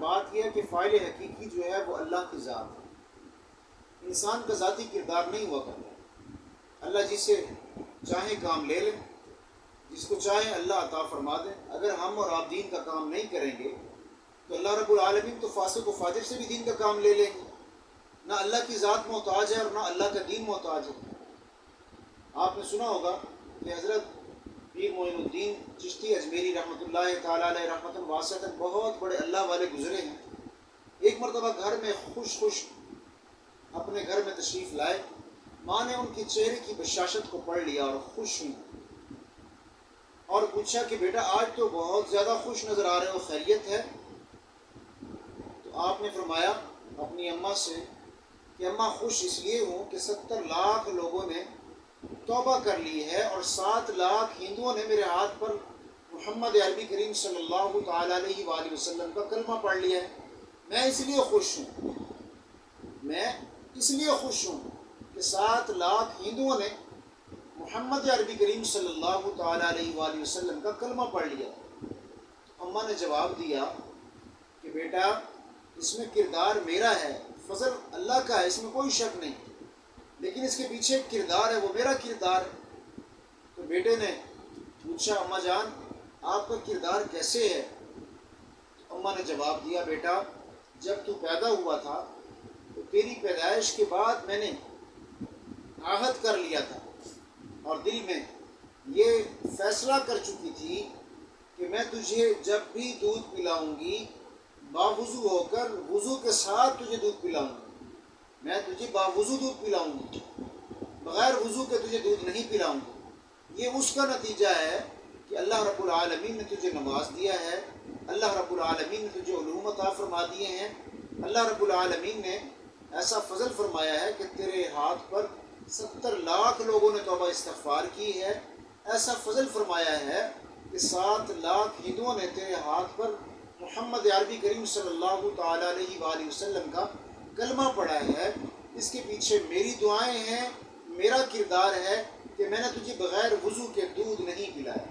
بات یہ ہے کہ فاعل حقیقی جو ہے وہ اللہ کی ذات ہے، انسان کا ذاتی کردار نہیں ہوا کرتا۔ اللہ جس سے چاہے کام لے لیں، جس کو چاہے اللہ عطا فرما دیں۔ اگر ہم اور آپ دین کا کام نہیں کریں گے تو اللہ رب العالمین تو فاسق و فاجر سے بھی دین کا کام لے لیں گے۔ نہ اللہ کی ذات محتاج ہے اور نہ اللہ کا دین محتاج ہے۔ آپ نے سنا ہوگا کہ حضرت پیر معین الدین چشتی اجمیری رحمۃ اللہ تعالیٰ علیہ رحمۃ واسعۃ بہت بڑے اللہ والے گزرے ہیں۔ ایک مرتبہ گھر میں خوش اپنے گھر میں تشریف لائے، ماں نے ان کے چہرے کی بشاشت کو پڑھ لیا اور خوش ہوئی اور پوچھا کہ بیٹا آج تو بہت زیادہ خوش نظر آ رہے ہو، خیریت ہے؟ تو آپ نے فرمایا اپنی اماں سے کہ اماں خوش اس لیے ہوں کہ 70 لاکھ لوگوں نے توبہ کر لی ہے اور 7 لاکھ ہندوؤں نے میرے ہاتھ پر محمد عربی کریم صلی اللہ تعالیٰ علیہ وآلہ وسلم کا کلمہ پڑھ لیا ہے۔ میں اس لیے خوش ہوں، میں اس لیے خوش ہوں کہ 7 لاکھ ہندوؤں نے محمد عربی کریم صلی اللہ تعالیٰ علیہ وآلہ وسلم کا کلمہ پڑھ لیا۔ اماں نے جواب دیا کہ بیٹا اس میں کردار میرا ہے، فضل اللہ کا ہے، اس میں کوئی شک نہیں، لیکن اس کے پیچھے ایک کردار ہے، وہ میرا کردار ہے۔ تو بیٹے نے پوچھا اماں جان آپ کا کردار کیسے ہے؟ اماں نے جواب دیا بیٹا جب تو پیدا ہوا تھا تو تیری پیدائش کے بعد میں نے عہد کر لیا تھا اور دل میں یہ فیصلہ کر چکی تھی کہ میں تجھے جب بھی دودھ پلاؤں گی باوضو ہو کر وضو کے ساتھ تجھے دودھ پلاؤں گی، میں تجھے باوضو دودھ پلاؤں گی، بغیر وضو کے تجھے دودھ نہیں پلاؤں گی۔ یہ اس کا نتیجہ ہے کہ اللہ رب العالمین نے تجھے نواز دیا ہے، اللہ رب العالمین نے تجھے علوم عطا فرما دیے ہیں، اللہ رب العالمین نے ایسا فضل فرمایا ہے کہ تیرے ہاتھ پر 70 لاکھ لوگوں نے توبہ استغفار کی ہے، ایسا فضل فرمایا ہے کہ 7 لاکھ ہندوؤں نے تیرے ہاتھ پر محمد عربی کریم صلی اللہ تعالیٰ علیہ وآلہ وسلم کا کلمہ پڑھا ہے۔ اس کے پیچھے میری دعائیں ہیں، میرا کردار ہے کہ میں نے تجھے بغیر وضو کے دودھ نہیں پلایا۔